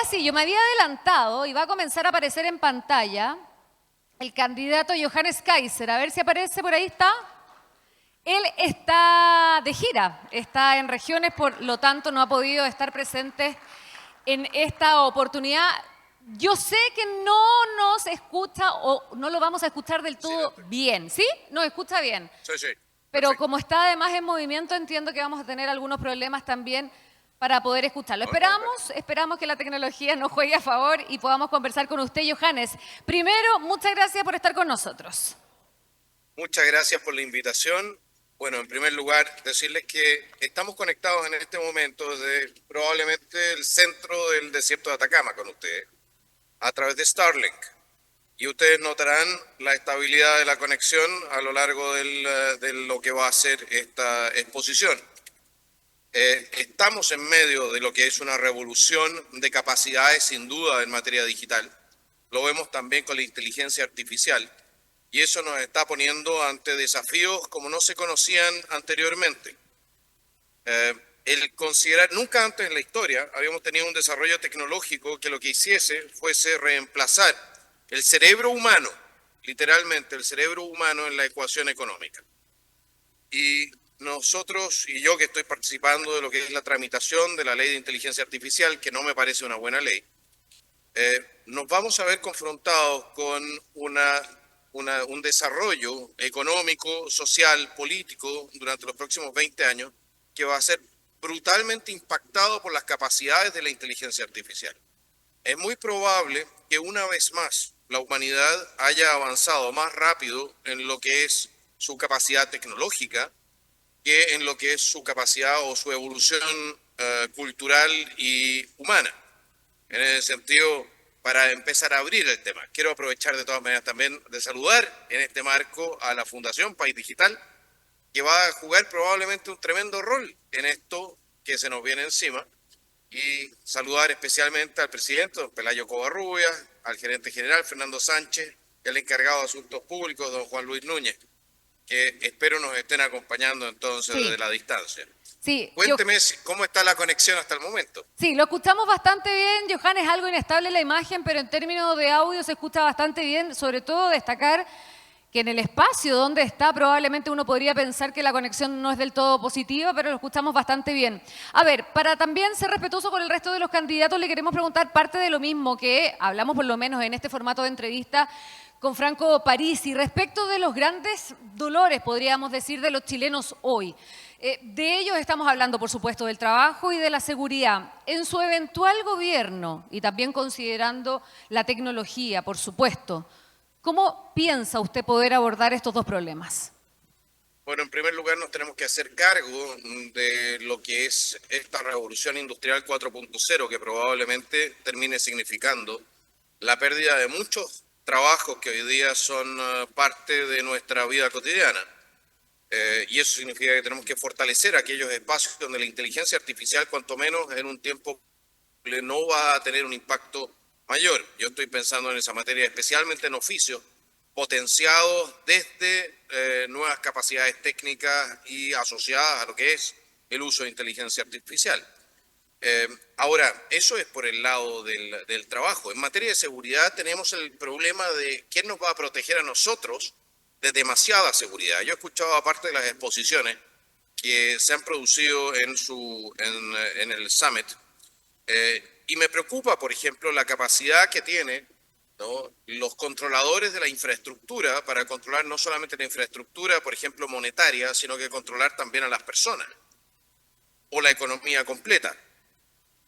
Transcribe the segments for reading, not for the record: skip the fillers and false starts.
sí, yo me había adelantado y va a comenzar a aparecer en pantalla el candidato Johannes Kaiser. A ver si aparece por ahí, ¿está? Él está de gira, está en regiones, por lo tanto no ha podido estar presente en esta oportunidad. Yo sé que no nos escucha o no lo vamos a escuchar del todo bien, ¿sí? Nos escucha bien. Sí, sí, Pero perfecto. como está además en movimiento, entiendo que vamos a tener algunos problemas también para poder escucharlo. No, no, claro. Esperamos que la tecnología nos juegue a favor y podamos conversar con usted, Johannes. Primero, muchas gracias por estar con nosotros. Muchas gracias por la invitación. Bueno, en primer lugar, decirles que estamos conectados en este momento desde probablemente el centro del desierto de Atacama con ustedes, a través de Starlink. Y ustedes notarán la estabilidad de la conexión a lo largo de lo que va a ser esta exposición. Estamos en medio de lo que es una revolución de capacidades, sin duda, en materia digital. Lo vemos también con la inteligencia artificial. Y eso nos está poniendo ante desafíos como no se conocían anteriormente. El considerar, nunca antes en la historia habíamos tenido un desarrollo tecnológico que lo que hiciese fuese reemplazar el cerebro humano, literalmente el cerebro humano en la ecuación económica. Y nosotros, y yo que estoy participando de lo que es la tramitación de la ley de inteligencia artificial, que no me parece una buena ley, nos vamos a ver confrontados con un desarrollo económico, social, político durante los próximos 20 años que va a ser brutalmente impactado por las capacidades de la inteligencia artificial. Es muy probable que una vez más la humanidad haya avanzado más rápido en lo que es su capacidad tecnológica que en lo que es su capacidad o su evolución cultural y humana. En ese sentido, para empezar a abrir el tema, quiero aprovechar de todas maneras también de saludar en este marco a la Fundación País Digital, que va a jugar probablemente un tremendo rol en esto que se nos viene encima, y saludar especialmente al presidente, don Pelayo Covarrubias, al gerente general, Fernando Sánchez, y al encargado de Asuntos Públicos, don Juan Luis Núñez, que espero nos estén acompañando entonces desde Sí, la distancia. sí, Cuénteme cómo está la conexión hasta el momento. sí, lo escuchamos bastante bien. Johannes, algo inestable la imagen, pero en términos de audio se escucha bastante bien. Sobre todo destacar que en el espacio donde está probablemente uno podría pensar que la conexión no es del todo positiva, pero lo escuchamos bastante bien. A ver, para también ser respetuoso con el resto de los candidatos, le queremos preguntar parte de lo mismo que hablamos por lo menos en este formato de entrevista con Franco Parisi, respecto de los grandes dolores, podríamos decir, de los chilenos hoy. De ellos estamos hablando, por supuesto, del trabajo y de la seguridad. En su eventual gobierno, y también considerando la tecnología, por supuesto, ¿cómo piensa usted poder abordar estos dos problemas? Bueno, en primer lugar nos tenemos que hacer cargo de lo que es esta revolución industrial 4.0 que probablemente termine significando la pérdida de muchos trabajos que hoy día son parte de nuestra vida cotidiana. Y eso significa que tenemos que fortalecer aquellos espacios donde la inteligencia artificial, cuanto menos en un tiempo, no va a tener un impacto mayor. Yo estoy pensando en esa materia, especialmente en oficios potenciados desde nuevas capacidades técnicas y asociadas a lo que es el uso de inteligencia artificial. Ahora, eso es por el lado del trabajo. En materia de seguridad tenemos el problema de quién nos va a proteger a nosotros de demasiada seguridad. Yo he escuchado, aparte de las exposiciones que se han producido en el Summit, y me preocupa, por ejemplo, la capacidad que tienen, ¿no?, los controladores de la infraestructura para controlar no solamente la infraestructura, por ejemplo, monetaria, sino que controlar también a las personas o la economía completa.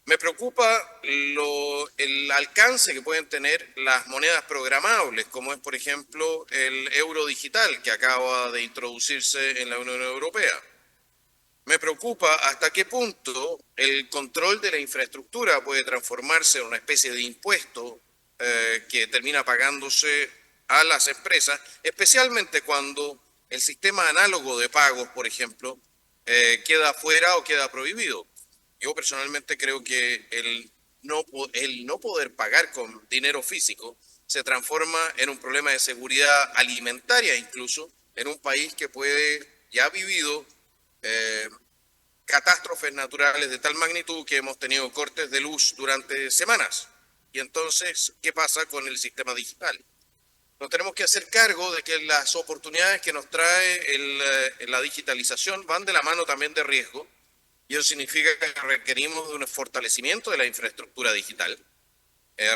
Me preocupa el alcance que pueden tener las monedas programables, como es, por ejemplo, el euro digital que acaba de introducirse en la Unión Europea. Me preocupa hasta qué punto el control de la infraestructura puede transformarse en una especie de impuesto que termina pagándose a las empresas, especialmente cuando el sistema análogo de pagos, por ejemplo, queda fuera o queda prohibido. Yo personalmente creo que el no poder pagar con dinero físico se transforma en un problema de seguridad alimentaria, incluso en un país que puede, ya ha vivido eh, catástrofes naturales de tal magnitud que hemos tenido cortes de luz durante semanas. Y entonces, ¿qué pasa con el sistema digital? Nos tenemos que hacer cargo de que las oportunidades que nos trae la digitalización van de la mano también de riesgo, y eso significa que requerimos de un fortalecimiento de la infraestructura digital,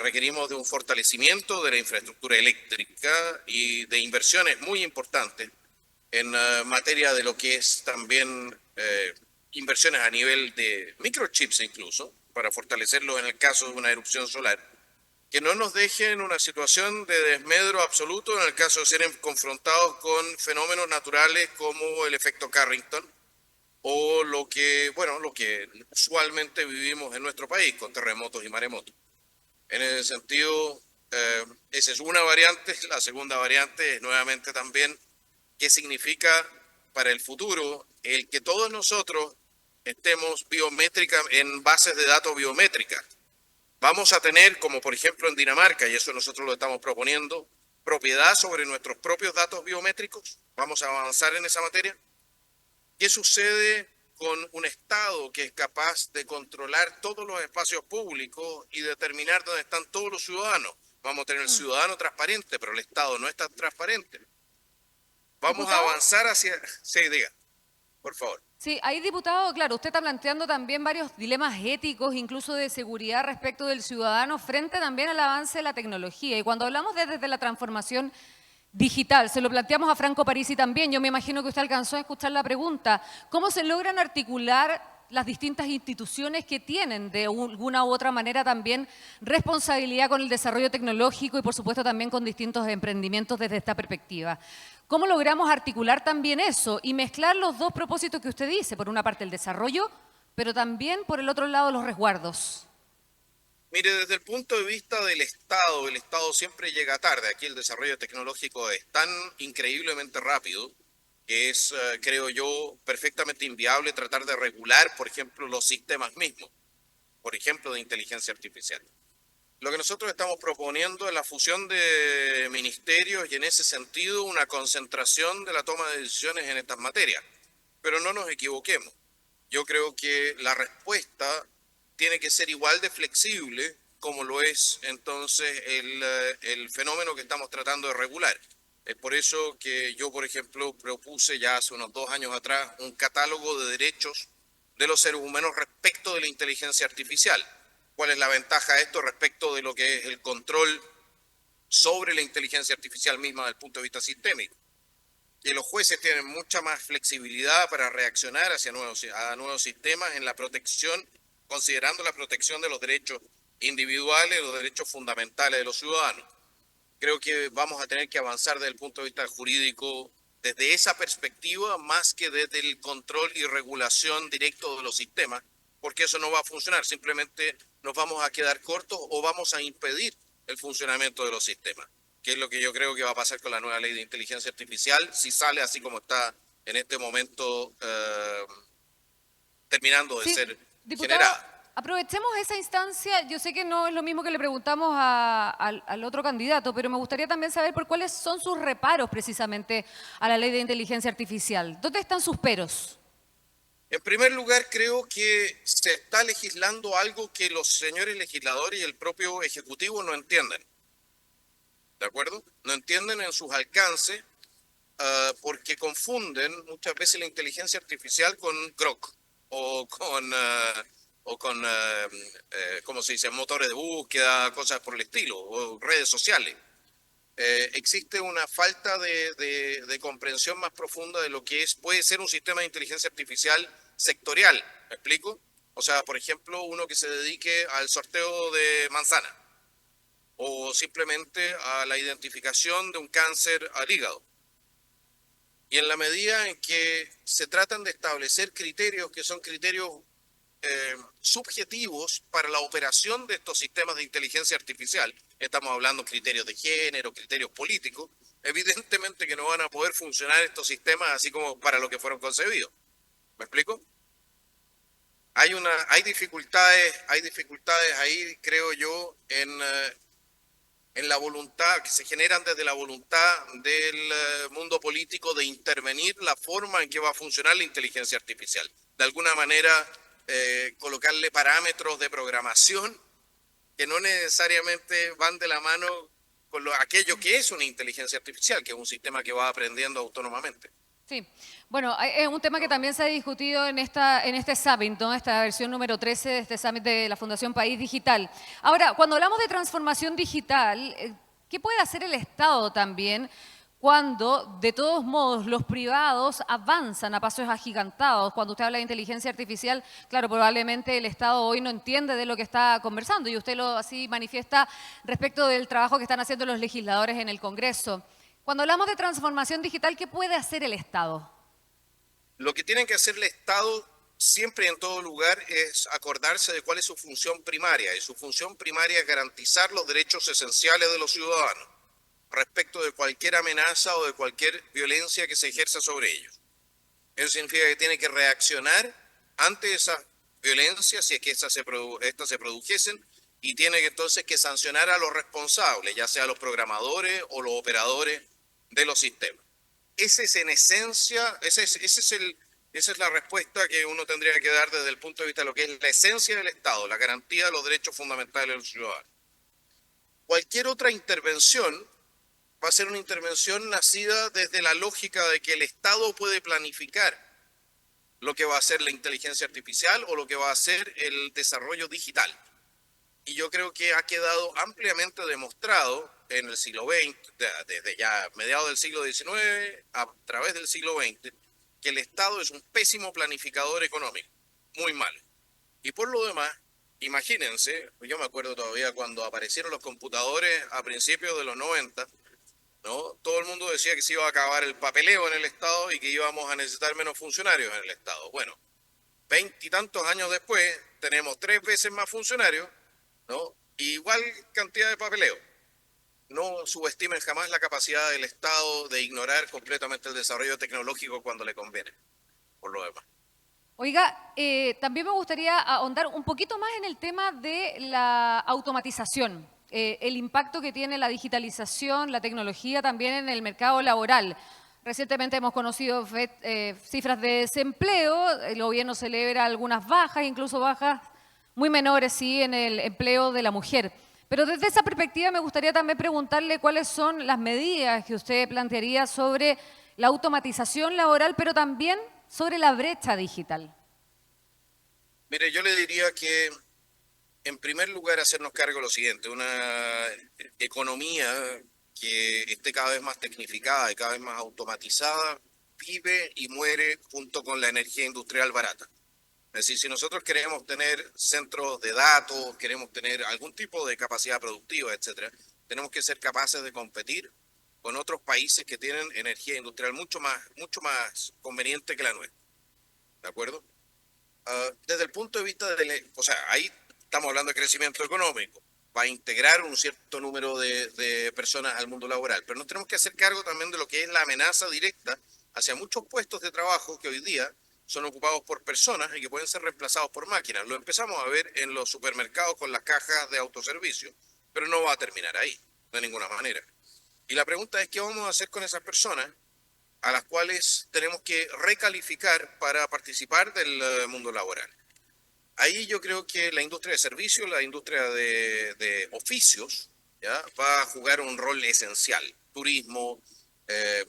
requerimos de un fortalecimiento de la infraestructura eléctrica y de inversiones muy importantes en materia de lo que es también inversiones a nivel de microchips incluso, para fortalecerlo en el caso de una erupción solar, que no nos dejen en una situación de desmedro absoluto en el caso de ser confrontados con fenómenos naturales como el efecto Carrington o lo que usualmente vivimos en nuestro país con terremotos y maremotos. En ese sentido, esa es una variante. La segunda variante es nuevamente también qué significa para el futuro el que todos nosotros estemos en bases de datos biométricas. Vamos a tener, como por ejemplo en Dinamarca, y eso nosotros lo estamos proponiendo, propiedad sobre nuestros propios datos biométricos. Vamos a avanzar en esa materia. ¿Qué sucede con un Estado que es capaz de controlar todos los espacios públicos y determinar dónde están todos los ciudadanos? Vamos a tener el ciudadano transparente, pero el Estado no es tan transparente. Vamos a avanzar hacia... Sí, diga, por favor. Sí, ahí, diputado, claro, usted está planteando también varios dilemas éticos, incluso de seguridad respecto del ciudadano, frente también al avance de la tecnología. Y cuando hablamos desde la transformación digital, se lo planteamos a Franco Parisi también, yo me imagino que usted alcanzó a escuchar la pregunta, ¿cómo se logran articular las distintas instituciones que tienen de alguna u otra manera también responsabilidad con el desarrollo tecnológico y por supuesto también con distintos emprendimientos desde esta perspectiva? ¿Cómo logramos articular también eso y mezclar los dos propósitos que usted dice? Por una parte el desarrollo, pero también por el otro lado los resguardos. Mire, desde el punto de vista del Estado, el Estado siempre llega tarde. Aquí el desarrollo tecnológico es tan increíblemente rápido que es, creo yo, perfectamente inviable tratar de regular, por ejemplo, los sistemas mismos, por ejemplo, de inteligencia artificial. Lo que nosotros estamos proponiendo es la fusión de ministerios y en ese sentido una concentración de la toma de decisiones en estas materias. Pero no nos equivoquemos. Yo creo que la respuesta tiene que ser igual de flexible como lo es entonces el fenómeno que estamos tratando de regular. Es por eso que yo, por ejemplo, propuse ya hace unos 2 años atrás un catálogo de derechos de los seres humanos respecto de la inteligencia artificial. ¿Cuál es la ventaja de esto respecto de lo que es el control sobre la inteligencia artificial misma desde el punto de vista sistémico? Que los jueces tienen mucha más flexibilidad para reaccionar a nuevos sistemas en la protección, considerando la protección de los derechos individuales, los derechos fundamentales de los ciudadanos. Creo que vamos a tener que avanzar desde el punto de vista jurídico desde esa perspectiva más que desde el control y regulación directo de los sistemas, porque eso no va a funcionar, simplemente nos vamos a quedar cortos o vamos a impedir el funcionamiento de los sistemas, que es lo que yo creo que va a pasar con la nueva ley de inteligencia artificial, si sale así como está en este momento terminando de ser generada. Aprovechemos esa instancia, yo sé que no es lo mismo que le preguntamos al otro candidato, pero me gustaría también saber por cuáles son sus reparos precisamente a la ley de inteligencia artificial. ¿Dónde están sus peros? En primer lugar, creo que se está legislando algo que los señores legisladores y el propio Ejecutivo no entienden. ¿De acuerdo? No entienden en sus alcances porque confunden muchas veces la inteligencia artificial con Grok o con ¿cómo se dice?, motores de búsqueda, cosas por el estilo, o redes sociales. Existe una falta de comprensión más profunda de lo que puede ser un sistema de inteligencia artificial sectorial. ¿Me explico? O sea, por ejemplo, uno que se dedique al sorteo de manzana o simplemente a la identificación de un cáncer al hígado. Y en la medida en que se tratan de establecer criterios que son criterios subjetivos para la operación de estos sistemas de inteligencia artificial, estamos hablando de criterios de género, criterios políticos, evidentemente que no van a poder funcionar estos sistemas así como para lo que fueron concebidos. ¿Me explico? Hay dificultades ahí, creo yo, en la voluntad, que se generan desde la voluntad del mundo político de intervenir la forma en que va a funcionar la inteligencia artificial. de alguna manera colocarle parámetros de programación que no necesariamente van de la mano con aquello que es una inteligencia artificial, que es un sistema que va aprendiendo autónomamente. Sí, bueno, es un tema que también se ha discutido en este summit, ¿no? Esta versión número 13 de este summit de la Fundación País Digital. Ahora, cuando hablamos de transformación digital, ¿qué puede hacer el Estado también cuando, de todos modos, los privados avanzan a pasos agigantados? Cuando usted habla de inteligencia artificial, claro, probablemente el Estado hoy no entiende de lo que está conversando y usted lo así manifiesta respecto del trabajo que están haciendo los legisladores en el Congreso. Cuando hablamos de transformación digital, ¿qué puede hacer el Estado? Lo que tiene que hacer el Estado siempre y en todo lugar es acordarse de cuál es su función primaria. Y su función primaria es garantizar los derechos esenciales de los ciudadanos respecto de cualquier amenaza o de cualquier violencia que se ejerza sobre ellos. Eso significa que tiene que reaccionar ante esa violencia si es que estas se produjesen, y tiene que entonces que sancionar a los responsables, ya sea los programadores o los operadores de los sistemas. Ese es en esencia, esa es la respuesta que uno tendría que dar desde el punto de vista de lo que es la esencia del Estado, la garantía de los derechos fundamentales de los ciudadanos. Cualquier otra intervención va a ser una intervención nacida desde la lógica de que el Estado puede planificar lo que va a ser la inteligencia artificial o lo que va a ser el desarrollo digital. Y yo creo que ha quedado ampliamente demostrado en el siglo XX, desde ya mediados del siglo XIX a través del siglo XX, que el Estado es un pésimo planificador económico, muy malo. Y por lo demás, imagínense, yo me acuerdo todavía cuando aparecieron los computadores a principios de los 90, ¿no? Todo el mundo decía que se iba a acabar el papeleo en el Estado y que íbamos a necesitar menos funcionarios en el Estado. Bueno, 20 y tantos años después, tenemos 3 veces más funcionarios, ¿no? Igual cantidad de papeleo. No subestimen jamás la capacidad del Estado de ignorar completamente el desarrollo tecnológico cuando le conviene, por lo demás. Oiga, también me gustaría ahondar un poquito más en el tema de la automatización, el impacto que tiene la digitalización, la tecnología también en el mercado laboral. Recientemente hemos conocido cifras de desempleo, el gobierno celebra algunas bajas, incluso bajas muy menores, sí, en el empleo de la mujer. Pero desde esa perspectiva me gustaría también preguntarle cuáles son las medidas que usted plantearía sobre la automatización laboral, pero también sobre la brecha digital. Mire, yo le diría que en primer lugar hacernos cargo de lo siguiente: una economía que esté cada vez más tecnificada y cada vez más automatizada vive y muere junto con la energía industrial barata. Es decir, si nosotros queremos tener centros de datos, queremos tener algún tipo de capacidad productiva, etcétera, tenemos que ser capaces de competir con otros países que tienen energía industrial mucho más conveniente que la nuestra. ¿De acuerdo? Desde el punto de vista o sea, ahí estamos hablando de crecimiento económico, va a integrar un cierto número de personas al mundo laboral, pero nos tenemos que hacer cargo también de lo que es la amenaza directa hacia muchos puestos de trabajo que hoy día son ocupados por personas y que pueden ser reemplazados por máquinas. Lo empezamos a ver en los supermercados con las cajas de autoservicio, pero no va a terminar ahí, de ninguna manera. Y la pregunta es, ¿qué vamos a hacer con esas personas a las cuales tenemos que recalificar para participar del mundo laboral? Ahí yo creo que la industria de servicios, la industria de oficios, ¿ya?, va a jugar un rol esencial. Turismo,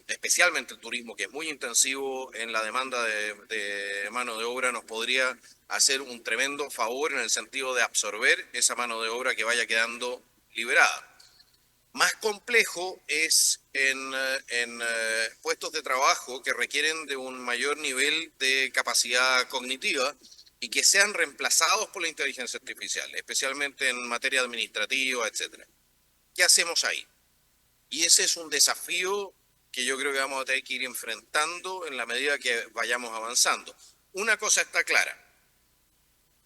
especialmente el turismo, que es muy intensivo en la demanda de mano de obra, nos podría hacer un tremendo favor en el sentido de absorber esa mano de obra que vaya quedando liberada. Más complejo es en puestos de trabajo que requieren de un mayor nivel de capacidad cognitiva y que sean reemplazados por la inteligencia artificial, especialmente en materia administrativa, etcétera. ¿Qué hacemos ahí? Y ese es un desafío que yo creo que vamos a tener que ir enfrentando en la medida que vayamos avanzando. Una cosa está clara: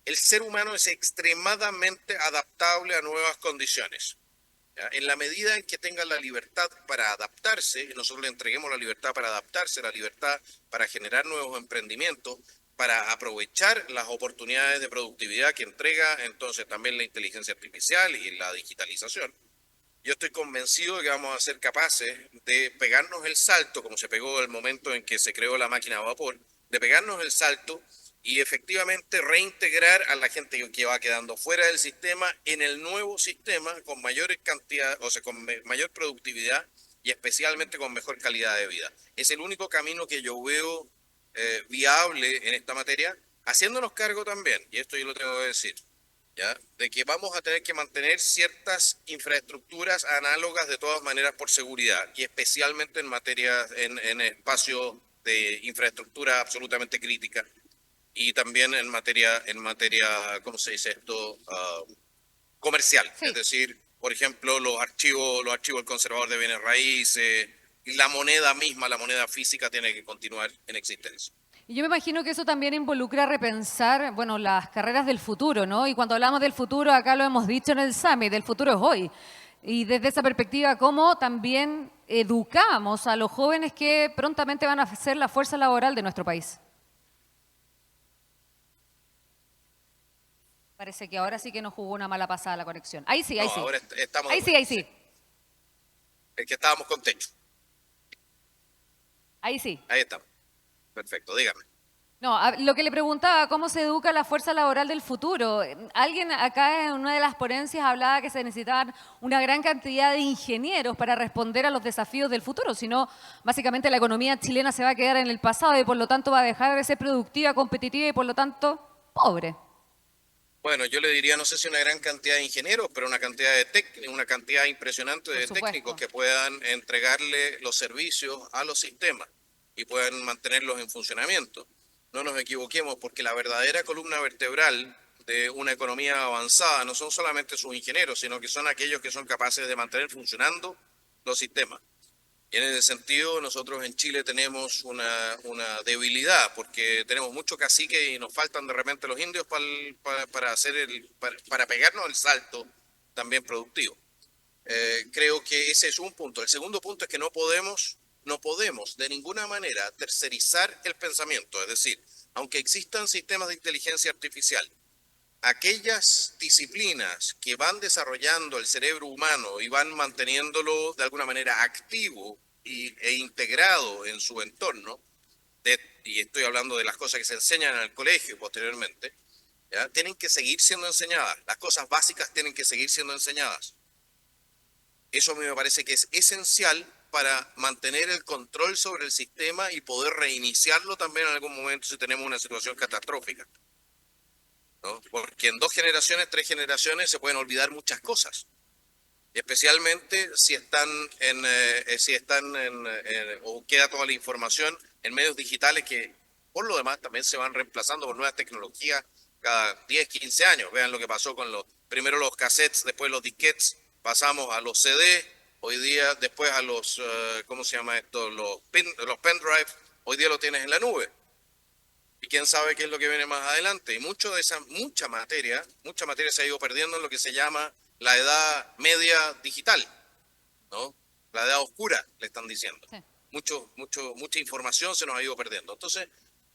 el ser humano es extremadamente adaptable a nuevas condiciones. ¿Ya? En la medida en que tenga la libertad para adaptarse, y nosotros le entreguemos la libertad para adaptarse, la libertad para generar nuevos emprendimientos, para aprovechar las oportunidades de productividad que entrega entonces también la inteligencia artificial y la digitalización, yo estoy convencido de que vamos a ser capaces de pegarnos el salto, como se pegó el momento en que se creó la máquina a vapor, de pegarnos el salto y efectivamente reintegrar a la gente que va quedando fuera del sistema en el nuevo sistema con mayor cantidad, o sea, con mayor productividad y especialmente con mejor calidad de vida. Es el único camino que yo veo viable en esta materia, haciéndonos cargo también, y esto yo lo tengo que decir, ¿ya? De que vamos a tener que mantener ciertas infraestructuras análogas de todas maneras por seguridad, y especialmente en materia, en espacios de infraestructura absolutamente crítica, y también en materia, ¿cómo se dice esto? Comercial, Sí. es decir, por ejemplo, los archivos del conservador de bienes raíces, y la moneda misma, la moneda física tiene que continuar en existencia. Y yo me imagino que eso también involucra repensar, bueno, las carreras del futuro, ¿no? Y cuando hablamos del futuro, acá lo hemos dicho en el Summit, el futuro es hoy. Y desde esa perspectiva, ¿cómo también educamos a los jóvenes que prontamente van a ser la fuerza laboral de nuestro país? Parece que ahora sí que nos jugó una mala pasada la conexión. Ahí sí, ahí No, sí. ahora estamos de Ahí sí, vuelta. ahí sí. Es que estábamos con techo. Ahí sí. Ahí estamos. Perfecto, dígame. No, lo que le preguntaba, ¿cómo se educa la fuerza laboral del futuro? Alguien acá en una de las ponencias hablaba que se necesitaban una gran cantidad de ingenieros para responder a los desafíos del futuro, si no, básicamente la economía chilena se va a quedar en el pasado y por lo tanto va a dejar de ser productiva, competitiva y por lo tanto pobre. Bueno, yo le diría, no sé si una gran cantidad de ingenieros, pero una cantidad de una cantidad impresionante Por de técnicos supuesto. que puedan entregarle los servicios a los sistemas y puedan mantenerlos en funcionamiento. No nos equivoquemos, porque la verdadera columna vertebral de una economía avanzada no son solamente sus ingenieros, sino que son aquellos que son capaces de mantener funcionando los sistemas. Y en ese sentido, nosotros en Chile tenemos una debilidad, porque tenemos mucho cacique y nos faltan de repente los indios para hacer para pegarnos el salto también productivo. Creo que ese es un punto. El segundo punto es que no podemos de ninguna manera tercerizar el pensamiento. Es decir, aunque existan sistemas de inteligencia artificial, aquellas disciplinas que van desarrollando el cerebro humano y van manteniéndolo de alguna manera activo e integrado en su entorno, y estoy hablando de las cosas que se enseñan en el colegio posteriormente, ¿ya? Tienen que seguir siendo enseñadas. Las cosas básicas tienen que seguir siendo enseñadas. Eso a mí me parece que es esencial para mantener el control sobre el sistema y poder reiniciarlo también en algún momento si tenemos una situación catastrófica, ¿no? Porque en 2 generaciones, 3 generaciones se pueden olvidar muchas cosas, especialmente o queda toda la información en medios digitales que por lo demás también se van reemplazando por nuevas tecnologías cada 10, 15 años. Vean lo que pasó con primero los cassettes, después los disquetes, pasamos a los CD, hoy día después a los, ¿cómo se llama esto? Los pendrive, hoy día lo tienes en la nube. Y quién sabe qué es lo que viene más adelante. Y mucha materia se ha ido perdiendo en lo que se llama la edad media digital, ¿no? La edad oscura, le están diciendo. Sí. Mucha información se nos ha ido perdiendo. Entonces,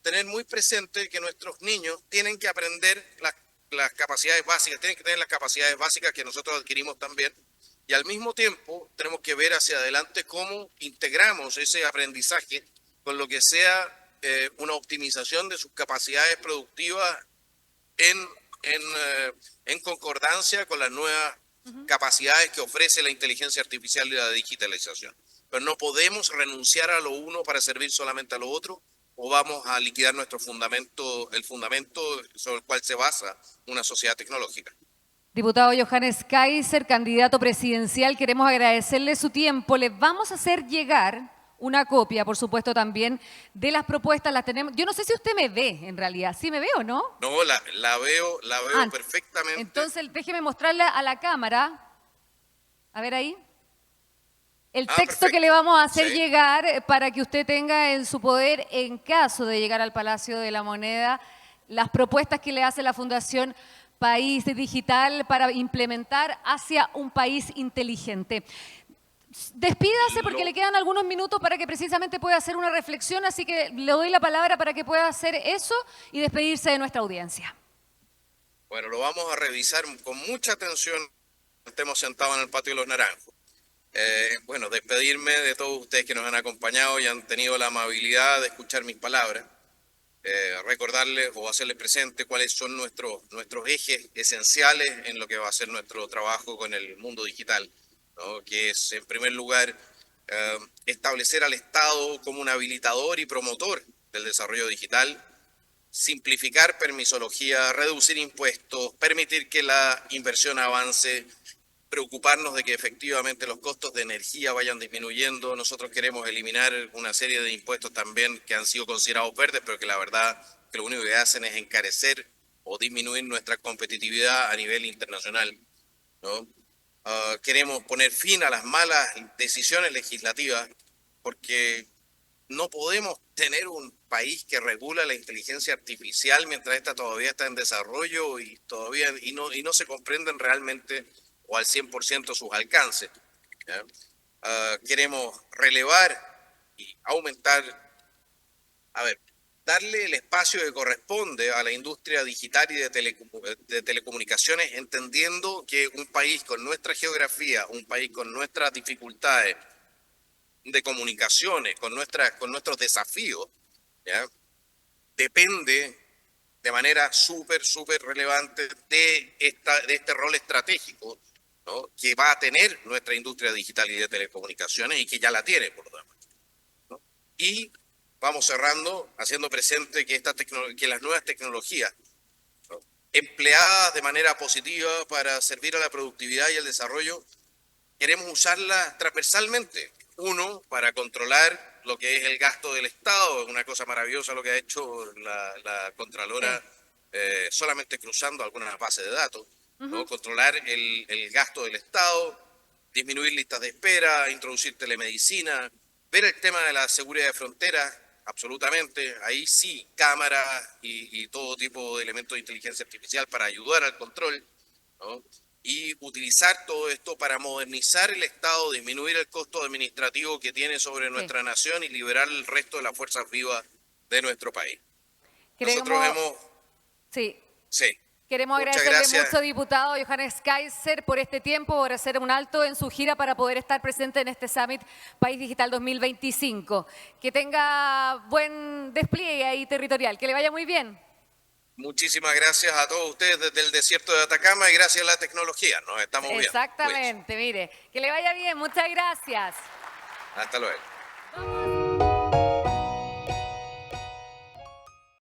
tener muy presente que nuestros niños tienen que aprender las capacidades básicas, tienen que tener las capacidades básicas que nosotros adquirimos también. Y al mismo tiempo, tenemos que ver hacia adelante cómo integramos ese aprendizaje con lo que sea una optimización de sus capacidades productivas en concordancia con las nuevas capacidades que ofrece la inteligencia artificial y la digitalización. Pero no podemos renunciar a lo uno para servir solamente a lo otro, o vamos a liquidar el fundamento sobre el cual se basa una sociedad tecnológica. Diputado Johannes Kaiser, candidato presidencial, queremos agradecerle su tiempo. Les vamos a hacer llegar una copia, por supuesto, también de las propuestas. Las tenemos. Yo no sé si usted me ve, en realidad. ¿Sí me ve o no? No, la veo perfectamente. Entonces, déjeme mostrarle a la cámara. A ver ahí. El texto Perfecto. que le vamos a hacer Sí. llegar para que usted tenga en su poder, en caso de llegar al Palacio de la Moneda, las propuestas que le hace la Fundación País Digital para implementar hacia un país inteligente. Despídase porque le quedan algunos minutos para que precisamente pueda hacer una reflexión, así que le doy la palabra para que pueda hacer eso y despedirse de nuestra audiencia. Bueno, lo vamos a revisar con mucha atención. Estemos sentados en el patio de los Naranjos. Bueno, despedirme de todos ustedes que nos han acompañado y han tenido la amabilidad de escuchar mis palabras. recordarles o hacerles presente cuáles son nuestros ejes esenciales en lo que va a ser nuestro trabajo con el mundo digital, ¿no? Que es, en primer lugar, establecer al Estado como un habilitador y promotor del desarrollo digital, simplificar permisología, reducir impuestos, permitir que la inversión avance, preocuparnos de que efectivamente los costos de energía vayan disminuyendo. Nosotros queremos eliminar una serie de impuestos también que han sido considerados verdes, pero que la verdad que lo único que hacen es encarecer o disminuir nuestra competitividad a nivel internacional, ¿no? Queremos poner fin a las malas decisiones legislativas, porque no podemos tener un país que regula la inteligencia artificial mientras esta todavía está en desarrollo y no se comprenden realmente o al 100% sus alcances, ¿ya? Queremos relevar y aumentar, a ver, darle el espacio que corresponde a la industria digital y de telecomunicaciones, entendiendo que un país con nuestra geografía, un país con nuestras dificultades de comunicaciones, con nuestros desafíos, ¿ya? Depende de manera súper relevante de este rol estratégico, ¿no? Que va a tener nuestra industria digital y de telecomunicaciones y que ya la tiene, por lo demás, ¿no? Y vamos cerrando haciendo presente que, que las nuevas tecnologías, ¿no?, empleadas de manera positiva para servir a la productividad y el desarrollo, queremos usarlas transversalmente. Uno, para controlar lo que es el gasto del Estado. Es una cosa maravillosa lo que ha hecho la Contralora, solamente cruzando algunas bases de datos, ¿no? Controlar el gasto del Estado, disminuir listas de espera, introducir telemedicina, ver el tema de la seguridad de fronteras, absolutamente. Ahí sí, cámaras y todo tipo de elementos de inteligencia artificial para ayudar al control, ¿no? Y utilizar todo esto para modernizar el Estado, disminuir el costo administrativo que tiene sobre Sí. nuestra nación y liberar el resto de las fuerzas vivas de nuestro país. Nosotros Queremos, hemos, sí, sí, queremos muchas agradecerle gracias. mucho, diputado Johannes Kaiser, por este tiempo, por hacer un alto en su gira para poder estar presente en este Summit País Digital 2025. Que tenga buen despliegue ahí territorial, que le vaya muy bien. Muchísimas gracias a todos ustedes desde el desierto de Atacama y gracias a la tecnología. Nos estamos viendo. Cuídense. Exactamente, mire, que le vaya bien, muchas gracias. Hasta luego.